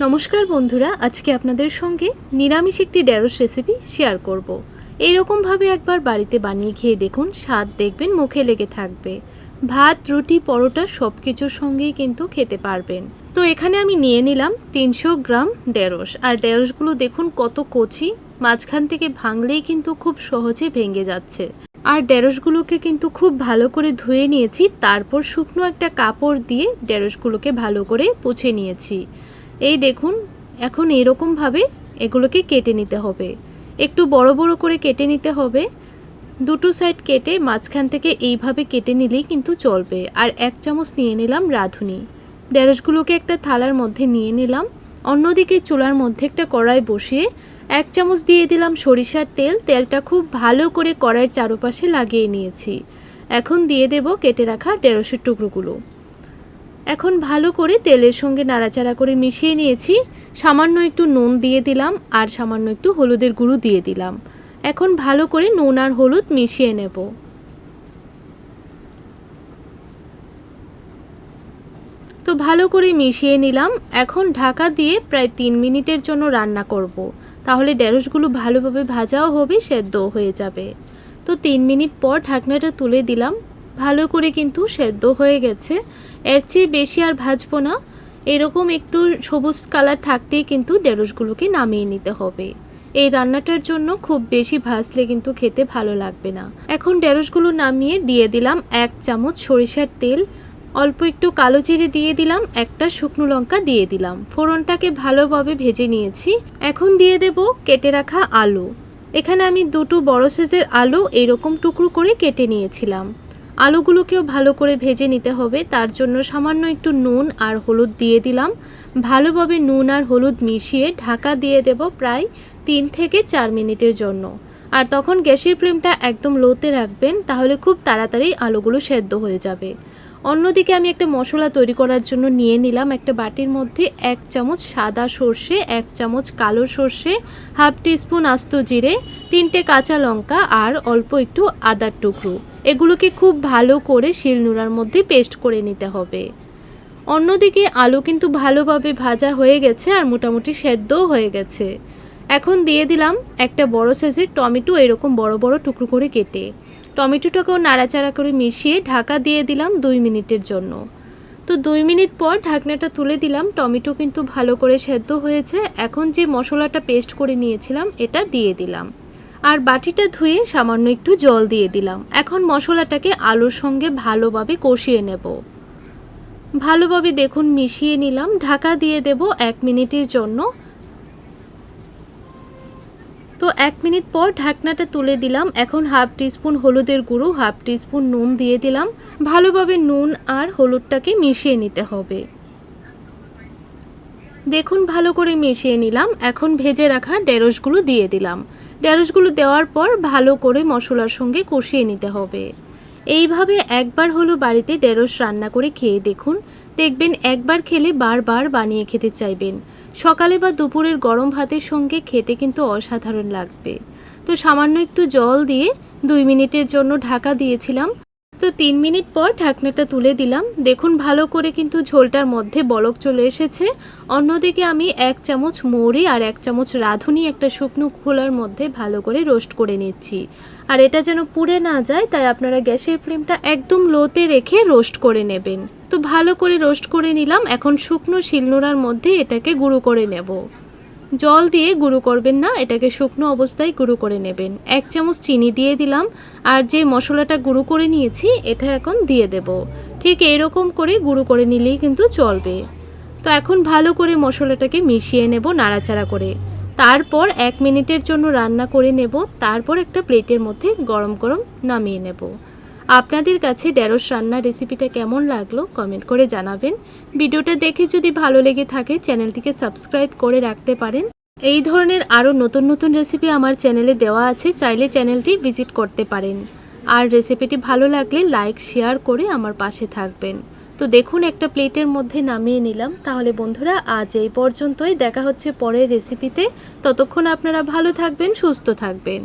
নমস্কার বন্ধুরা, আজকে আপনাদের সঙ্গে নিরামিষ একটি ঢেঁড়স রেসিপি শেয়ার করব। এইরকমভাবে একবার বাড়িতে বানিয়ে খেয়ে দেখুন, স্বাদ দেখবেন মুখে লেগে থাকবে। ভাত, রুটি, পরোটা সব কিছুর সঙ্গেই কিন্তু খেতে পারবেন। তো এখানে আমি নিয়ে নিলাম 300 গ্রাম ঢেঁড়স। আর ঢেঁড়সগুলো দেখুন কত কচি, মাঝখান থেকে ভাঙলেই কিন্তু খুব সহজে ভেঙে যাচ্ছে। আর ঢেঁড়সগুলোকে কিন্তু খুব ভালো করে ধুয়ে নিয়েছি, তারপর শুকনো একটা কাপড় দিয়ে ঢেঁড়সগুলোকে ভালো করে পুছে নিয়েছি। এই দেখুন, এখন এরকমভাবে এগুলোকে কেটে নিতে হবে। একটু বড় বড় করে কেটে নিতে হবে। দুটো সাইড কেটে মাঝখান থেকে এইভাবে কেটে নিলেই কিন্তু চলবে। আর 1 চামচ নিয়ে নিলাম রাঁধুনি। ঢেঁড়সগুলোকে একটা থালার মধ্যে নিয়ে নিলাম। অন্যদিকে চুলার মধ্যে একটা কড়াই বসিয়ে 1 চামচ দিয়ে দিলাম সরিষার তেল। তেলটা খুব ভালো করে কড়াইয়ের চারপাশে লাগিয়ে নিয়েছি। এখন দিয়ে দেব কেটে রাখা ঢেঁড়সের টুকরোগুলো। এখন ভালো করে তেলের সঙ্গে নাড়াচাড়া করে মিশিয়ে নিয়েছি। সামান্য একটু নুন দিয়ে দিলাম আর সামান্য একটু হলুদের গুঁড়ো দিয়ে দিলাম। এখন ভালো করে নুন আর হলুদ মিশিয়ে নেব। তো ভালো করে মিশিয়ে নিলাম। এখন ঢাকা দিয়ে প্রায় 3 মিনিটের জন্য রান্না করব। তাহলে ঢেঁড়সগুলো ভালোভাবে ভাজাও হবে, সেদ্ধও হয়ে যাবে। তো 3 মিনিট পর ঢাকনাটা তুলে দিলাম। ভালো করে কিন্তু সেদ্ধ হয়ে গেছে। এর চেয়ে বেশি আর ভাজবো না। এরকম একটু সবুজ কালার থাকতেই কিন্তু ঢেঁড়সগুলোকে নামিয়ে নিতে হবে। এই রান্নাটার জন্য খুব বেশি ভাজলে কিন্তু খেতে ভালো লাগবে না। এখন ঢেঁড়সগুলো নামিয়ে দিয়ে দিলাম 1 চামচ সরিষার তেল। অল্প একটু কালো জিরে দিয়ে দিলাম, একটা শুকনো লঙ্কা দিয়ে দিলাম। ফোড়নটাকে ভালোভাবে ভেজে নিয়েছি। এখন দিয়ে দেব কেটে রাখা আলু। এখানে আমি দুটো বড় সাইজের আলু এরকম টুকরো করে কেটে নিয়েছিলাম। আলুগুলোকেও ভালো করে ভেজে নিতে হবে। তার জন্য সামান্য একটু নুন আর হলুদ দিয়ে দিলাম। ভালোভাবে নুন আর হলুদ মিশিয়ে ঢাকা দিয়ে দেব প্রায় 3 থেকে 4 মিনিটের জন্য। আর তখন গ্যাসের ফ্লেমটা একদম লোতে রাখবেন, তাহলে খুব তাড়াতাড়ি আলুগুলো সেদ্ধ হয়ে যাবে। অন্যদিকে আমি একটা মশলা তৈরি করার জন্য নিয়ে নিলাম একটা বাটির মধ্যে 1 চামচ সাদা সর্ষে, 1 চামচ কালো সর্ষে, হাফ টিস্পুন আস্ত জিরে, 3টে কাঁচা লঙ্কা আর অল্প একটু আদার টুকরো। এগুলোকে খুব ভালো করে শিলনোড়ার মধ্যে পেস্ট করে নিতে হবে। অন্যদিকে আলু কিন্তু ভালোভাবে ভাজা হয়ে গেছে আর মোটামুটি সেদ্ধও হয়ে গেছে। এখন দিয়ে দিলাম একটা বড় সাইজের টমেটো, এরকম বড় বড় টুকরো করে কেটে। টমেটোটাকেও নাড়াচাড়া করে মিশিয়ে ঢাকা দিয়ে দিলাম 2 মিনিটের জন্য। তো 2 মিনিট পর ঢাকনাটা তুলে দিলাম। টমেটো কিন্তু ভালো করে সেদ্ধ হয়েছে। এখন যে মশলাটা পেস্ট করে নিয়েছিলাম এটা দিয়ে দিলাম। আর বাটিটা ধুয়ে সামান্য একটু জল দিয়ে দিলাম। এখন মশলাটাকে আলুর সঙ্গে ভালোভাবে কষিয়ে নেব। ভালোভাবে দেখুন মিশিয়ে নিলাম। ঢাকা দিয়ে দেব 1 মিনিটের জন্য। তো 1 মিনিট পর ঢাকনাটা তুলে দিলাম। এখন হাফ টিস্পুন হলুদের গুঁড়ো, হাফ টিস্পুন নুন দিয়ে দিলাম। ভালোভাবে নুন আর হলুদটাকে মিশিয়ে নিতে হবে। দেখুন ভালো করে মিশিয়ে নিলাম। এখন ভেজে রাখা ঢেঁড়সগুলো দিয়ে দিলাম। ঢেঁড়সগুলো দেওয়ার পর ভালো করে মশলার সঙ্গে কষিয়ে নিতে হবে। এইভাবে একবার হলো বাড়িতে ঢেঁড়স রান্না করে খেয়ে দেখুন, দেখবেন একবার খেলে বারবার বানিয়ে খেতে চাইবেন। সকালে বা দুপুরের গরম ভাতের সঙ্গে খেতে কিন্তু অসাধারণ লাগবে। তো সামান্য একটু জল দিয়ে 2 মিনিটের জন্য ঢাকা দিয়েছিলাম। তো 3 মিনিট পর ঢাকনাটা তুলে দিলাম। দেখুন ভালো করে কিন্তু ঝোলটার মধ্যে বলক চলে এসেছে। অন্যদিকে আমি 1 চামচ মৌরি আর 1 চামচ রাঁধুনি একটা শুকনো খোলার মধ্যে ভালো করে রোস্ট করে নিচ্ছি। আর এটা যেন পুড়ে না যায়, তাই আপনারা গ্যাসের ফ্লেমটা একদম লোতে রেখে রোস্ট করে নেবেন। তো ভালো করে রোস্ট করে নিলাম। এখন শুকনো শিলনোড়ার মধ্যে এটাকে গুঁড়ো করে নেব। জল দিয়ে গুঁড়ো করবেন না, এটাকে শুকনো অবস্থায় গুঁড়ো করে নেবেন। 1 চামচ চিনি দিয়ে দিলাম। আর যে মশলাটা গুঁড়ো করে নিয়েছি এটা এখন দিয়ে দেব। ঠিক এরকম করে গুঁড়ো করে নিলেই কিন্তু চলবে। তো এখন ভালো করে মশলাটাকে মিশিয়ে নেব নাড়াচাড়া করে। তারপর 1 মিনিটের জন্য রান্না করে নেব। তারপর একটা প্লেটের মধ্যে গরম গরম নামিয়ে নেব। আপনাদের কাছে ঢেঁড়স রান্নার রেসিপিটা কেমন লাগলো কমেন্ট করে জানাবেন। ভিডিওটা দেখে যদি ভালো লেগে থাকে চ্যানেলটিকে সাবস্ক্রাইব করে রাখতে পারেন। এই ধরনের আরও নতুন নতুন রেসিপি আমার চ্যানেলে দেওয়া আছে, চাইলে চ্যানেলটি ভিজিট করতে পারেন। আর রেসিপিটি ভালো লাগলে লাইক শেয়ার করে আমার পাশে থাকবেন। তো দেখুন একটা প্লেটের মধ্যে নামিয়ে নিলাম। তাহলে বন্ধুরা আজ এই পর্যন্তই, দেখা হচ্ছে পরের রেসিপিতে। ততক্ষণ আপনারা ভালো থাকবেন, সুস্থ থাকবেন।